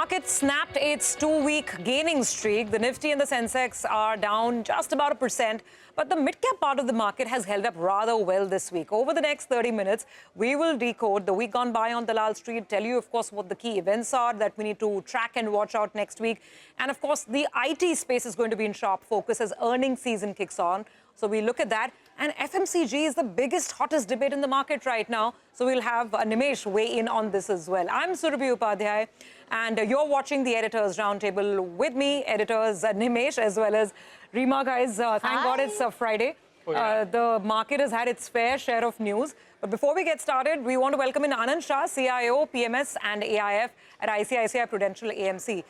market snapped its two-week gaining streak. The Nifty and the Sensex are down just about 1%, but the mid-cap part of the market has held up rather well this week. Over the next 30 minutes, we will decode the week gone by on Dalal Street, tell you, of course, what the key events are that we need to track and watch out next week. And, of course, the IT space is going to be in sharp focus as earnings season kicks on. So we look at that. And FMCG is the biggest, hottest debate in the market right now. So we'll have Nimesh weigh in on this as well. I'm Surabhi Upadhyay, and you're watching the Editors Roundtable with me, editors Nimesh, as well as Reema, guys. Thank God it's Friday. Oh, yeah. The market has had its fair share of news. But before we get started, we want to welcome in Anand Shah, CIO, PMS and AIF at ICICI Prudential AMC.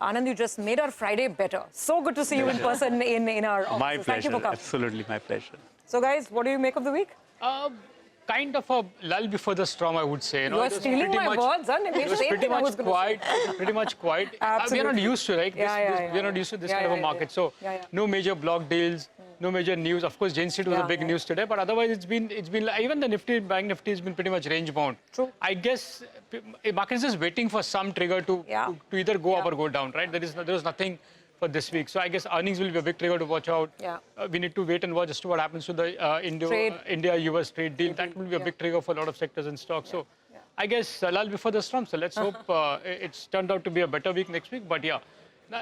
Anand, you just made our Friday better. So good to see you in person in our office. My pleasure. Thank you for coming. Absolutely my pleasure. So, guys, what do you make of the week? Kind of a lull before the storm, I would say. You are stealing my words, huh? It was pretty much quiet. We are not used to, right? We are not used to this kind of a market. So, no major block deals, no major news. Of course, Jane Street was a big news today, but otherwise, it's been even the Nifty, Bank Nifty has been pretty much range bound. True. I guess market is just waiting for some trigger to either go up or go down, right? There was nothing for this week. So I guess earnings will be a big trigger to watch out. We need to wait and watch as to what happens to the India-US trade deal. That will be a big trigger for a lot of sectors and stocks. So I guess lull before the storm. So let's hope it's turned out to be a better week next week. But yeah.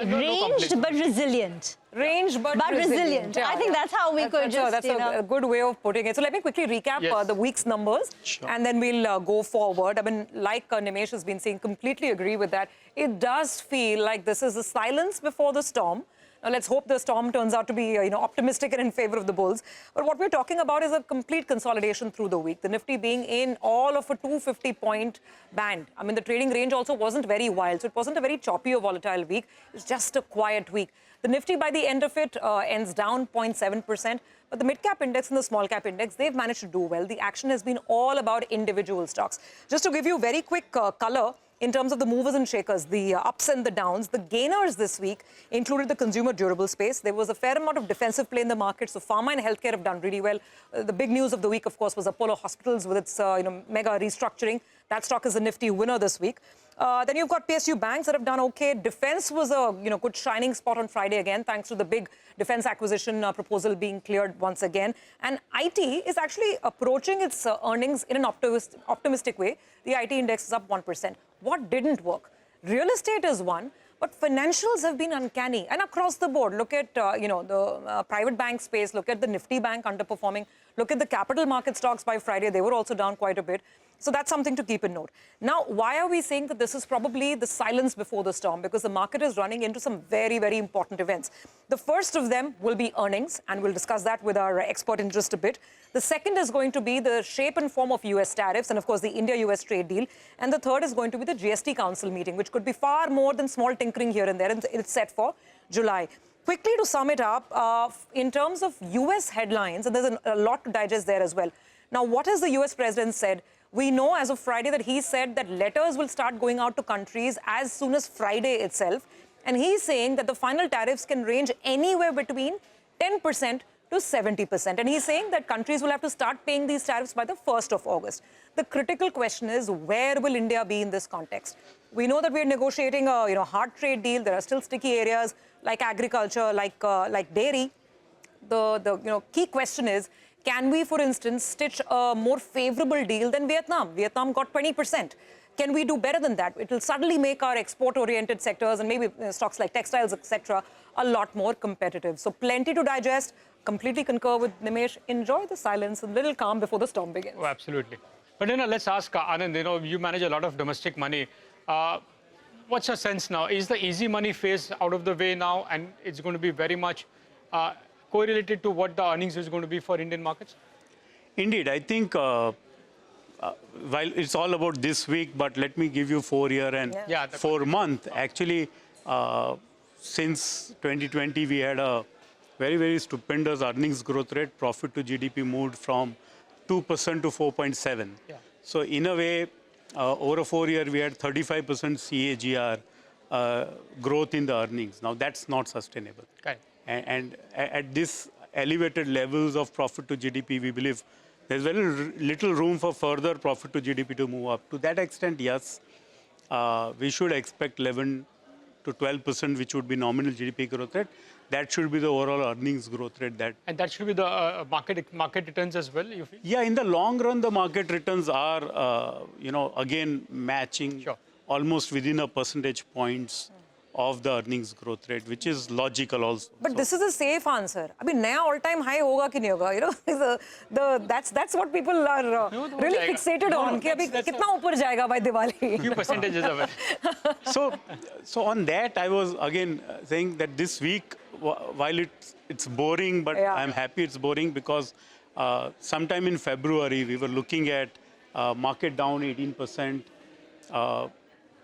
Ranged but resilient. Ranged but resilient. I think that's how we could just, That's a good way of putting it. So let me quickly recap the week's numbers, and then we'll go forward. I mean, like Nimesh has been saying, completely agree with that. It does feel like this is the silence before the storm. Now, let's hope the storm turns out to be, optimistic and in favor of the bulls. But what we're talking about is a complete consolidation through the week. The Nifty being in all of a 250-point band. I mean, the trading range also wasn't very wild, so it wasn't a very choppy or volatile week. It's just a quiet week. The Nifty, by the end of it, ends down 0.7%. But the mid-cap index and the small-cap index, they've managed to do well. The action has been all about individual stocks. Just to give you very quick color, in terms of the movers and shakers, the ups and the downs, the gainers this week included the consumer durable space. There was a fair amount of defensive play in the market, so pharma and healthcare have done really well. The big news of the week, of course, was Apollo Hospitals with its mega restructuring. That stock is a Nifty winner this week. Then you've got PSU banks that have done okay. Defense was a good shining spot on Friday again, thanks to the big defense acquisition proposal being cleared once again. And IT is actually approaching its earnings in an optimistic way. The IT index is up 1%. What didn't work? Real estate is one, but financials have been uncanny. And across the board, look at the private bank space, look at the Nifty bank underperforming, look at the capital market stocks by Friday. They were also down quite a bit. So that's something to keep in note. Now, why are we saying that this is probably the silence before the storm? Because the market is running into some very, very important events. The first of them will be earnings, and we'll discuss that with our expert in just a bit. The second is going to be the shape and form of US tariffs, and of course the India-US trade deal. And the third is going to be the GST Council meeting, which could be far more than small tinkering here and there, and it's set for July. Quickly to sum it up, in terms of US headlines, and there's a lot to digest there as well. Now, what has the US president said? We know as of Friday that he said that letters will start going out to countries as soon as Friday itself. And he's saying that the final tariffs can range anywhere between 10% to 70%. And he's saying that countries will have to start paying these tariffs by the 1st of August. The critical question is, where will India be in this context? We know that we're negotiating a hard trade deal. There are still sticky areas like agriculture, like dairy. The key question is, can we, for instance, stitch a more favorable deal than Vietnam? Vietnam got 20%. Can we do better than that? It will suddenly make our export-oriented sectors and maybe stocks like textiles, etc., a lot more competitive. So plenty to digest. Completely concur with Nimesh. Enjoy the silence, a little calm before the storm begins. Oh, absolutely. But let's ask Anand. You manage a lot of domestic money. What's your sense now? Is the easy money phase out of the way now, and it's going to be very much correlated to what the earnings is going to be for Indian markets? Indeed, I think while it's all about this week, but let me give you 4 year and 4 month. Actually, since 2020, we had a very, very stupendous earnings growth rate. Profit to GDP moved from 2% to 4.7. So in a way, over a 4 year, we had 35% CAGR growth in the earnings. Now, that's not sustainable. Okay. And at this elevated levels of profit to GDP, we believe there's very little room for further profit to GDP to move up. To that extent, yes, we should expect 11 to 12%, which would be nominal GDP growth rate. That should be the overall earnings growth rate. And that should be the market returns as well, you feel? Yeah, in the long run, the market returns are, again, matching almost within a percentage points of the earnings growth rate, which is logical also. But this is a safe answer. I mean, naya all-time high hoga ki nahi hoga? That's what people are really fixated on. Ki abhi kitna upar jayega by Diwali? Few percentages of it. So on that, I was again saying that this week, while it's boring, but I'm happy it's boring because sometime in February, we were looking at market down 18%.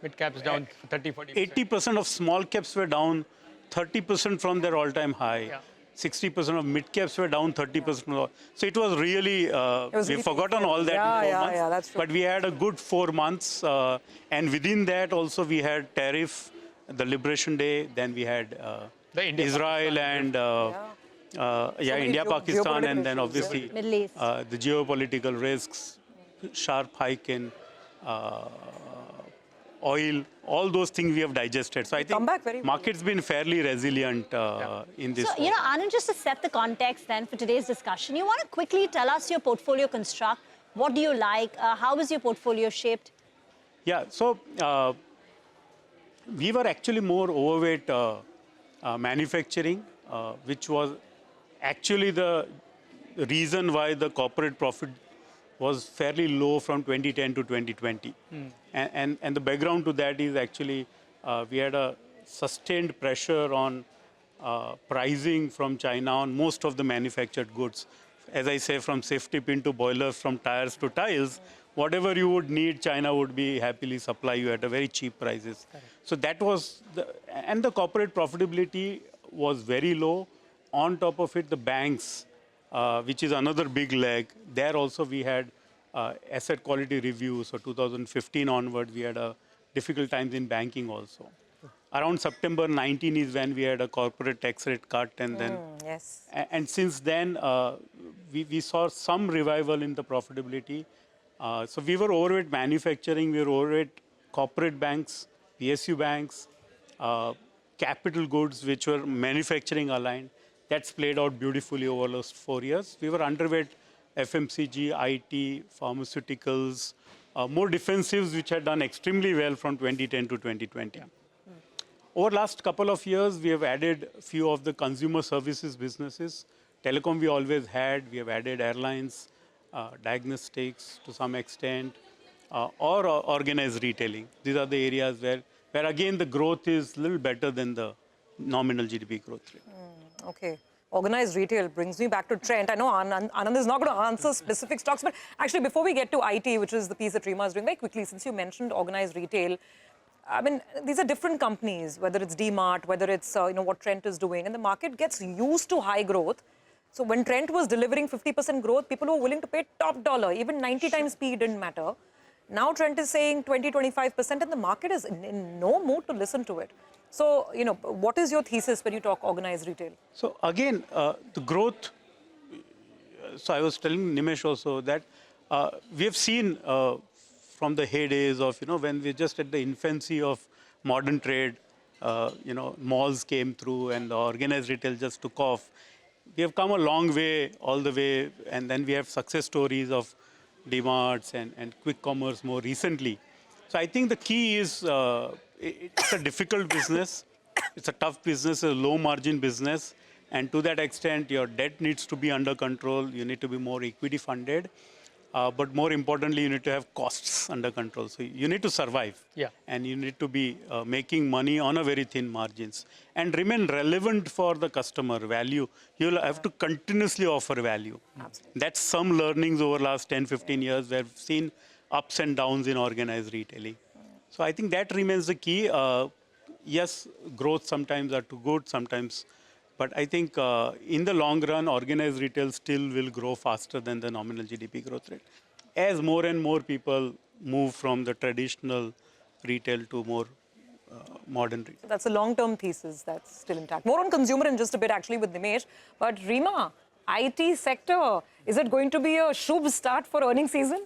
Mid-caps down 30-40%. 80% of small caps were down 30% from their all-time high. 60% of mid-caps were down 30%. So it was really, we've forgotten all that in 4 months. That's true. But we had a good 4 months. And within that also we had tariff, the Liberation Day, then we had Israel and India, Pakistan, and then obviously Middle East. The geopolitical risks, sharp hike in oil, all those things we have digested. So I think market's been fairly resilient in this. So, Anand, just to set the context then for today's discussion, you want to quickly tell us your portfolio construct. What do you like? How is your portfolio shaped? Yeah, so we were actually more overweight manufacturing, which was actually the reason why the corporate profit was fairly low from 2010 to 2020. And the background to that is actually we had a sustained pressure on pricing from China on most of the manufactured goods. As I say, from safety pin to boilers, from tires to tiles, whatever you would need, China would be happily supply you at a very cheap prices. So that was, and the corporate profitability was very low. On top of it, the banks, which is another big leg. There also we had asset quality review. So 2015 onward, we had a difficult times in banking also. Around September 19 is when we had a corporate tax rate cut, and then and since then we saw some revival in the profitability. So we were overweight manufacturing, we were overweight corporate banks, PSU banks, capital goods which were manufacturing aligned. That's played out beautifully over the last 4 years. We were underweight FMCG, IT, pharmaceuticals, more defensives which had done extremely well from 2010 to 2020. Over the last couple of years, we have added a few of the consumer services businesses. Telecom we always had. We have added airlines, diagnostics to some extent, or organized retailing. These are the areas where again the growth is a little better than the nominal GDP growth rate. Okay. Organized retail brings me back to Trent. I know Anand is not going to answer specific stocks, but actually before we get to IT, which is the piece that Rima is doing, very quickly, since you mentioned organized retail, I mean, these are different companies, whether it's D-Mart, whether it's what Trent is doing, and the market gets used to high growth. So when Trent was delivering 50% growth, people were willing to pay top dollar. Even 90 times P didn't matter. Now Trent is saying 20-25%, and the market is in no mood to listen to it. So, what is your thesis when you talk organized retail? So again, the growth, so I was telling Nimesh also that we have seen from the heydays of, when we're just at the infancy of modern trade, malls came through and the organized retail just took off. We have come a long way, all the way, and then we have success stories of D-Marts and quick commerce more recently. So I think the key is, it's a difficult business. It's a tough business, a low margin business. And to that extent, your debt needs to be under control. You need to be more equity funded. But more importantly, you need to have costs under control. So you need to survive. And you need to be making money on a very thin margins. And remain relevant for the customer value. You'll have to continuously offer value. Absolutely. That's some learnings over the last 10, 15 years where we've seen ups and downs in organized retailing. So I think that remains the key. Yes, growth sometimes are too good, sometimes. But I think in the long run, organized retail still will grow faster than the nominal GDP growth rate. As more and more people move from the traditional retail to more modern retail. So that's a long-term thesis that's still intact. More on consumer in just a bit, actually, with Nimesh. But Rima, IT sector, is it going to be a shubh start for earnings season?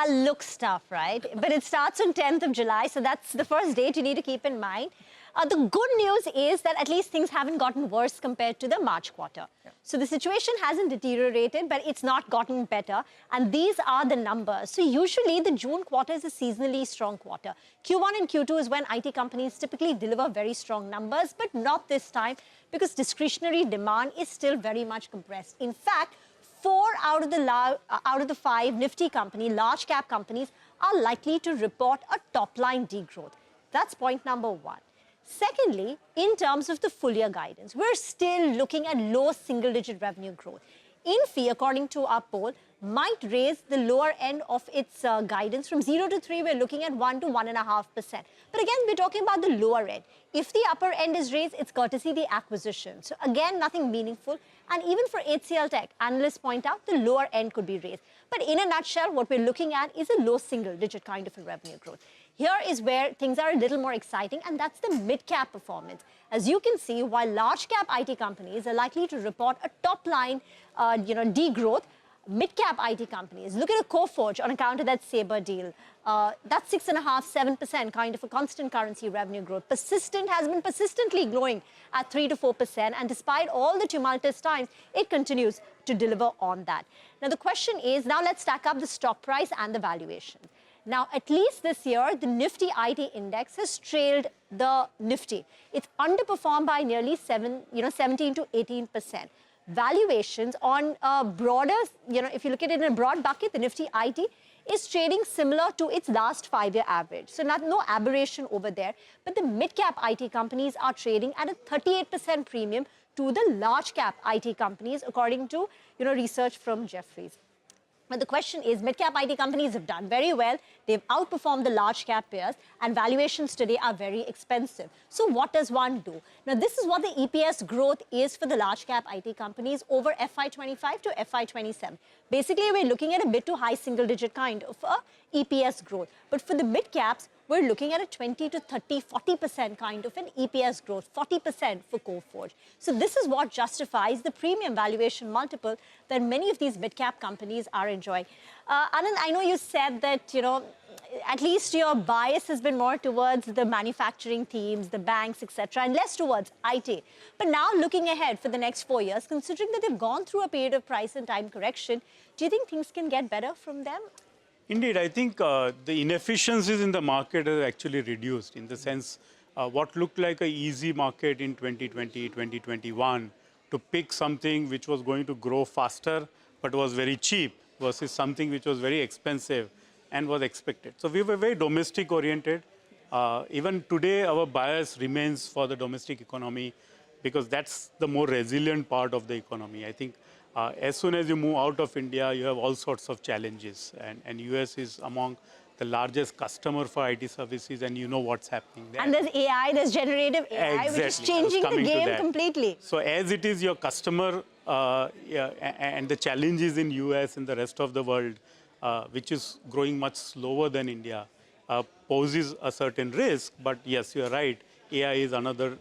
Looks tough, right? But it starts on 10th of July, so that's the first date you need to keep in mind. The good news is that at least things haven't gotten worse compared to the March quarter. Yeah. So the situation hasn't deteriorated, but it's not gotten better. And these are the numbers. So usually the June quarter is a seasonally strong quarter. Q1 and Q2 is when IT companies typically deliver very strong numbers, but not this time because discretionary demand is still very much compressed. In fact, 4 out of the 5 Nifty companies, large cap companies, are likely to report a top-line degrowth. That's point number 1. Secondly, in terms of the full-year guidance, we're still looking at low single-digit revenue growth. Infy, according to our poll, might raise the lower end of its guidance from 0 to 3. We're looking at 1 to 1.5%. But again, we're talking about the lower end. If the upper end is raised, it's courtesy the acquisition. So again, nothing meaningful. And even for HCL Tech, analysts point out the lower end could be raised. But in a nutshell, what we're looking at is a low single-digit kind of a revenue growth. Here is where things are a little more exciting, and that's the mid-cap performance. As you can see, while large-cap IT companies are likely to report a top-line, degrowth, mid-cap IT companies, look at a Coforge on account of that Sabre deal. That's 6.5–7% kind of a constant currency revenue growth. Persistent has been persistently growing at 3 to 4%, and despite all the tumultuous times, it continues to deliver on that. Now, the question is, now let's stack up the stock price and the valuation. Now, at least this year, the Nifty IT index has trailed the Nifty. It's underperformed by nearly 17 to 18%. Valuations on a broader, if you look at it in a broad bucket, the Nifty IT is trading similar to its last 5-year average. So no aberration over there. But the mid-cap IT companies are trading at a 38% premium to the large-cap IT companies, according to research from Jefferies. But the question is, mid-cap IT companies have done very well. They've outperformed the large-cap peers, and valuations today are very expensive. So what does one do? Now, this is what the EPS growth is for the large-cap IT companies over FY25 to FY27. Basically, we're looking at a mid to high single-digit kind of EPS growth. But for the mid-caps, we're looking at a 20 to 30, 40% kind of an EPS growth, 40% for Coforge. So this is what justifies the premium valuation multiple that many of these mid-cap companies are enjoying. Anand, I know you said that, at least your bias has been more towards the manufacturing themes, the banks, etc., and less towards IT. But now looking ahead for the next 4 years, considering that they've gone through a period of price and time correction, do you think things can get better from them? Indeed, I think the inefficiencies in the market are actually reduced in the sense what looked like an easy market in 2020, 2021 to pick something which was going to grow faster but was very cheap versus something which was very expensive and was expected. So we were very domestic oriented. Even today, our bias remains for the domestic economy because that's the more resilient part of the economy. I think as soon as you move out of India, you have all sorts of challenges. And US is among the largest customer for IT services, and you know what's happening there. And there's AI, there's generative AI, exactly. which is changing the game completely. So as it is your customer and the challenges in US and the rest of the world, which is growing much slower than India, poses a certain risk. But yes, you're right. AI is another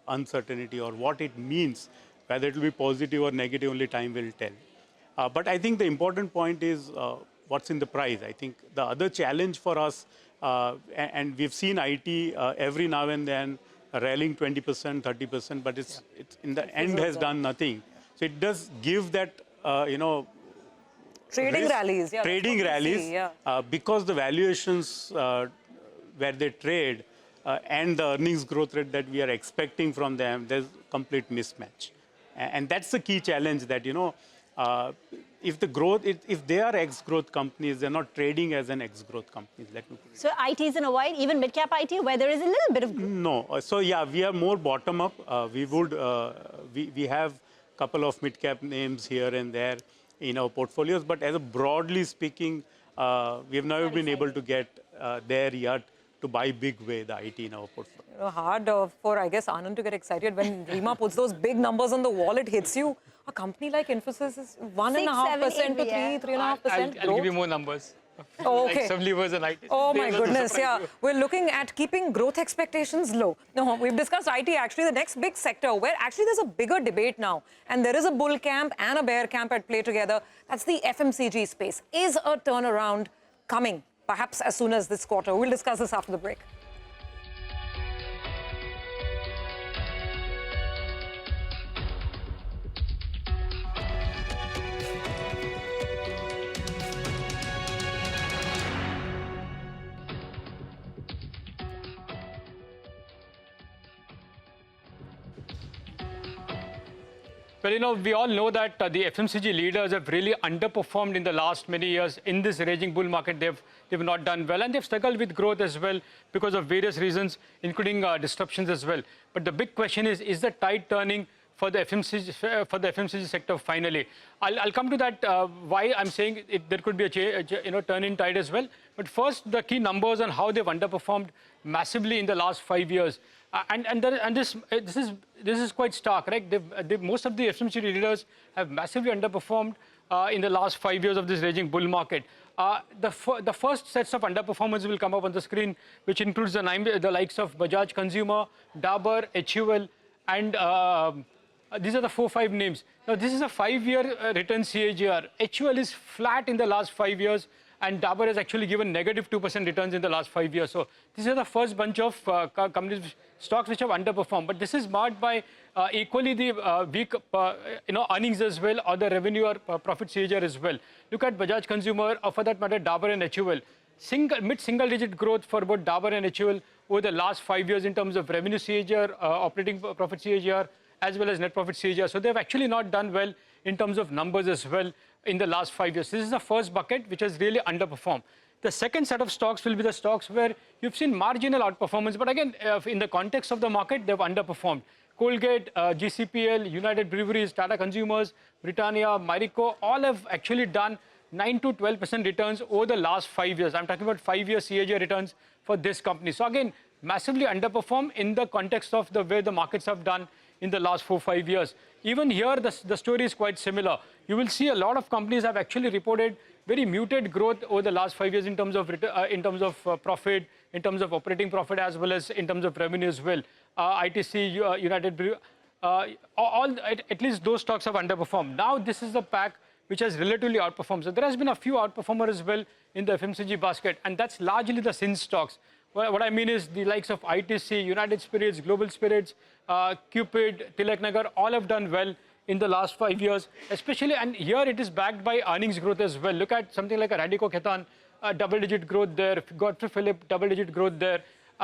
uncertainty, or what it means. Whether it will be positive or negative, only time will tell. But I think the important point is what's in the price. I think the other challenge for us, and we've seen IT every now and then rallying 20%, 30%, but it's in the end has done nothing. So it does give that, trading risk, rallies. Yeah, trading rallies, because the valuations where they trade and the earnings growth rate that we are expecting from them, there's complete mismatch. And that's the key challenge that, if they are ex-growth companies, they're not trading as an ex-growth company. Let me put it. So IT is in a wide, even mid-cap IT, where there is a little bit of growth. No. So yeah, we are more bottom-up. We have a couple of mid-cap names here and there in our portfolios. But as a broadly speaking, we have never been able to get there yet to buy big way the IT in our portfolio. Hard for, I guess, Anand to get excited when Rima puts those big numbers on the wall. It hits you. A company like Infosys is 1.5% to 3.5% I'll give you more numbers. Oh, Like okay. some levers and ITs. Oh, They my will also goodness, surprise yeah. you. We're looking at keeping growth expectations low. No, we've discussed IT, actually, the next big sector where actually there's a bigger debate now. And there is a bull camp and a bear camp at play together. That's the FMCG space. Is a turnaround coming, perhaps as soon as this quarter? We'll discuss this after the break. Well, we all know that the FMCG leaders have really underperformed in the last many years. In this raging bull market, they've not done well, and they've struggled with growth as well because of various reasons, including disruptions as well. But the big question is the tide turning for the FMCG sector finally? I'll come to that. Why I'm saying there could be a turn in tide as well. But first, the key numbers on how they've underperformed massively in the last 5 years. This is quite stark, right? Most of the FMCG leaders have massively underperformed in the last 5 years of this raging bull market. The first sets of underperformance will come up on the screen, which includes the likes of Bajaj Consumer, Dabur, HUL, and these are the 4-5 names. Now, this is a 5-year return CAGR. HUL is flat in the last 5 years, and Dabur has actually given negative 2% returns in the last 5 years. So these are the first bunch of companies, stocks which have underperformed. But this is marked by equally the weak earnings as well, or the revenue or profit CAGR as well. Look at Bajaj Consumer, or for that matter, Dabur and HUL. Mid-single-digit growth for both Dabur and HUL over the last 5 years in terms of revenue CAGR, operating profit CAGR, as well as net profit CAGR. So they've actually not done well in terms of numbers as well in the last 5 years. This is the first bucket which has really underperformed. The second set of stocks will be the stocks where you've seen marginal outperformance, but again, in the context of the market, they've underperformed. Colgate, GCPL, United Breweries, Tata Consumers, Britannia, Marico, all have actually done 9 to 12% returns over the last 5 years. I'm talking about 5-year CAGR returns for this company. So again, massively underperform in the context of the way the markets have done in the last 4-5 years. Even here, the story is quite similar. You will see a lot of companies have actually reported very muted growth over the last 5 years in terms of profit, in terms of operating profit, as well as in terms of revenue as well. ITC, United Brew, at least those stocks have underperformed. Now this is the pack which has relatively outperformed. So there has been a few outperformers as well in the FMCG basket, and that's largely the sin stocks. What I mean is the likes of ITC, United Spirits, Global Spirits, Cupid, Tilak Nagar, all have done well in the last 5 years, especially, and here it is backed by earnings growth as well. Look at something like a Radico Khaitan, double-digit growth there. Godfrey Philip, double-digit growth there.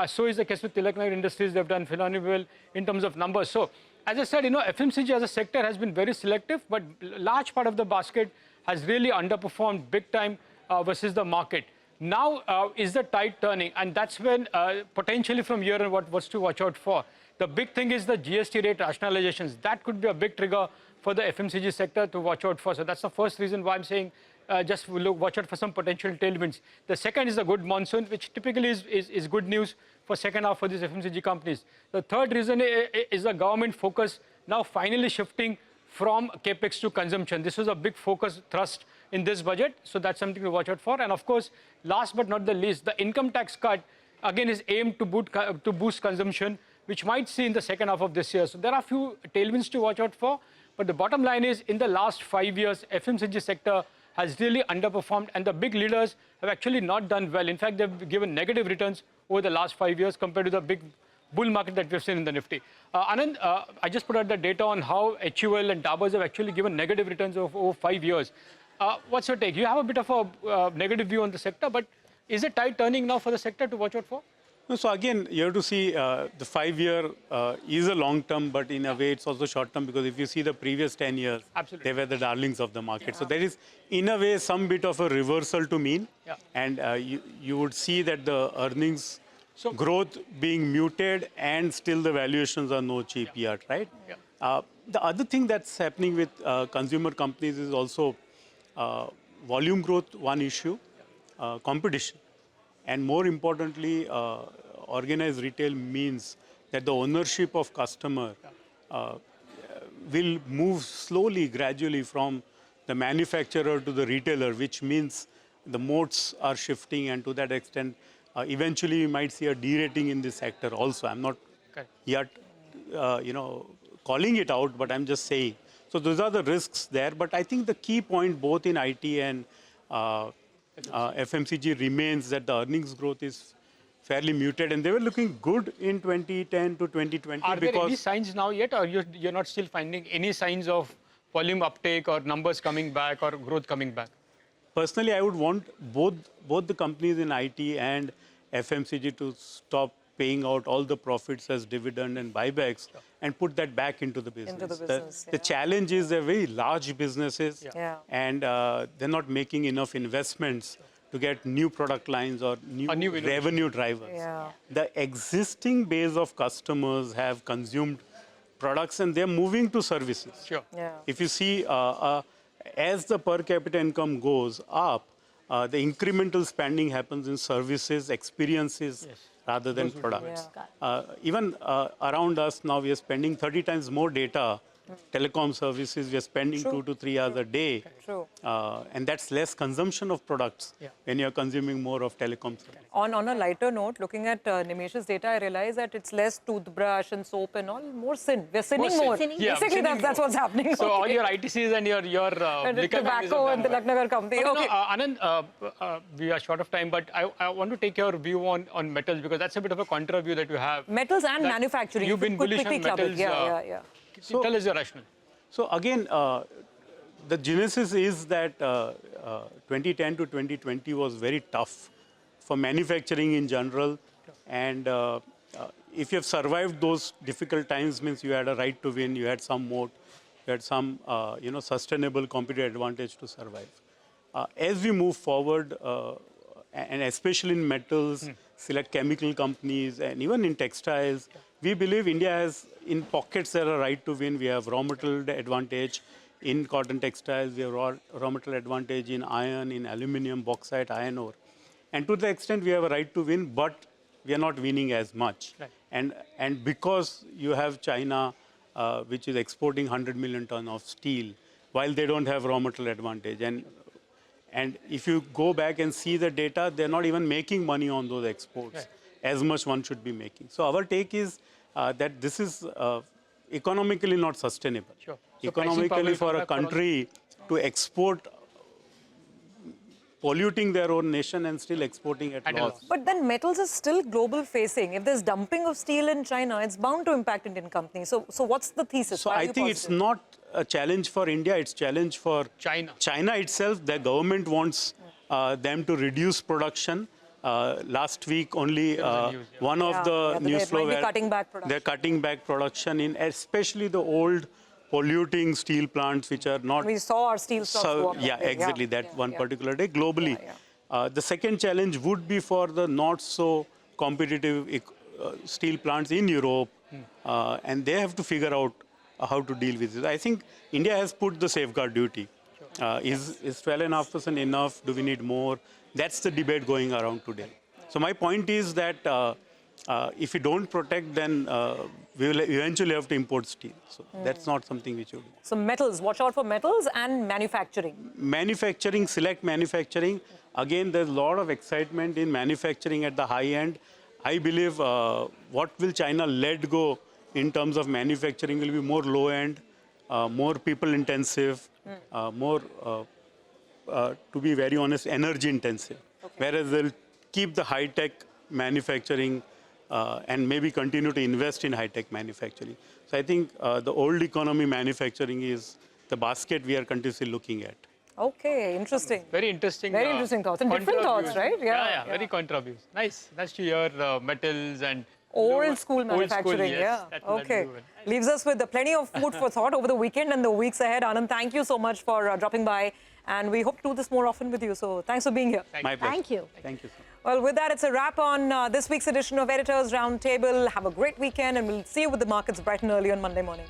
So is the case with Tilak Nagar Industries. They've done phenomenally well in terms of numbers. So, as I said, FMCG as a sector has been very selective, but large part of the basket has really underperformed big time versus the market. Now is the tide turning, and that's when potentially from here on what's to watch out for. The big thing is the GST rate rationalizations. That could be a big trigger for the FMCG sector to watch out for. So that's the first reason why I'm saying just watch out for some potential tailwinds. The second is a good monsoon, which typically is good news for second half for these FMCG companies. The third reason is the government focus now finally shifting from capex to consumption. This was a big focus thrust in this budget, so that's something to watch out for. And of course, last but not the least, the income tax cut again is aimed to boost consumption, which might see in the second half of this year. So there are a few tailwinds to watch out for, but the bottom line is in the last 5 years, FMCG sector has really underperformed, and the big leaders have actually not done well. In fact, they've given negative returns over the last 5 years compared to the big bull market that we've seen in the Nifty. Anand, I just put out the data on how HUL and Dabur have actually given negative returns over 5 years. What's your take? You have a bit of a negative view on the sector, but is it tide turning now for the sector to watch out for? No, so again, you have to see the 5-year is a long term, but in a way it's also short term, because if you see the previous 10 years, absolutely, they were the darlings of the market. Yeah. So there is, in a way, some bit of a reversal to mean. Yeah. And you would see that the earnings growth being muted and still the valuations are no cheap yet, right? Yeah. The other thing that's happening with consumer companies is also volume growth, one issue, competition. And more importantly, organized retail means that the ownership of customer will move slowly, gradually from the manufacturer to the retailer, which means the modes are shifting, and to that extent, eventually we might see a derating in this sector also. I'm not yet, calling it out, but I'm just saying. So those are the risks there. But I think the key point both in IT and FMCG remains that the earnings growth is fairly muted, and they were looking good in 2010 to 2020. Are there any signs now yet, or you're not still finding any signs of volume uptake or numbers coming back or growth coming back? Personally, I would want both the companies in IT and FMCG to stop paying out all the profits as dividend and buybacks and put that back into the business. The challenge is they're very large businesses and they're not making enough investments to get new product lines or new revenue drivers. The existing base of customers have consumed products and they're moving to services. If you see, as the per capita income goes up, the incremental spending happens in services, experiences, rather than products. Even around us now, we are spending 30 times more data. Telecom services, we are spending 2 to 3 hours a day. And that's less consumption of products when you're consuming more of telecom services. On a lighter note, looking at Nimesh's data, I realize that it's less toothbrush and soap and all, more sin. We're sinning more. Basically, that's what's happening. So all your ITCs and your tobacco and the Tilak company. Anand, we are short of time, but I want to take your view on metals, because that's a bit of a contra view that you have. Metals and manufacturing. You've been bullish on metals. So, tell us your rationale. So again, the genesis is that 2010 to 2020 was very tough for manufacturing in general. And if you have survived those difficult times, means you had a right to win, you had some moat, you had some sustainable competitive advantage to survive. As we move forward, and especially in metals, select chemical companies, and even in textiles, we believe India has, in pockets, there a right to win. We have raw material advantage in cotton textiles. We have raw material advantage in iron, in aluminum, bauxite, iron ore. And to the extent we have a right to win, but we are not winning as much. And because you have China, which is exporting 100 million ton of steel, while they don't have raw material advantage. And if you go back and see the data, they're not even making money on those exports as much one should be making. So our take is that this is economically not sustainable. So economically for a country to export polluting their own nation and still exporting at loss. But then metals is still global facing. If there's dumping of steel in China, it's bound to impact Indian companies. So what's the thesis? So I think it's not a challenge for India, it's a challenge for China itself. The government wants them to reduce production. Last week, only one of the news flow where they're cutting back production in especially the old polluting steel plants, which are not. We saw our steel stocks go up. Exactly. That one particular day globally. The second challenge would be for the not so competitive steel plants in Europe, and they have to figure out how to deal with it. I think India has put the safeguard duty. Is 12.5% enough? Do we need more? That's the debate going around today. So my point is that if we don't protect, then we will eventually have to import steel. So that's not something which we do. So metals, watch out for metals and manufacturing. Manufacturing, select manufacturing. Again, there's a lot of excitement in manufacturing at the high end. I believe what will China let go in terms of manufacturing will be more low end, more people intensive, more to be very honest, energy intensive. Whereas they'll keep the high-tech manufacturing and maybe continue to invest in high-tech manufacturing. So I think the old economy manufacturing is the basket we are continuously looking at. Okay, interesting. Very interesting. Very interesting thoughts. And different thoughts, right? Very contra views. Nice to hear metals and old school manufacturing. Okay. Leaves us with plenty of food for thought over the weekend and the weeks ahead. Anand, thank you so much for dropping by. And we hope to do this more often with you. So thanks for being here. My pleasure. Thank you. Thank you, sir. Well, with that, it's a wrap on this week's edition of Editors Roundtable. Have a great weekend, and we'll see you with the markets bright and early on Monday morning.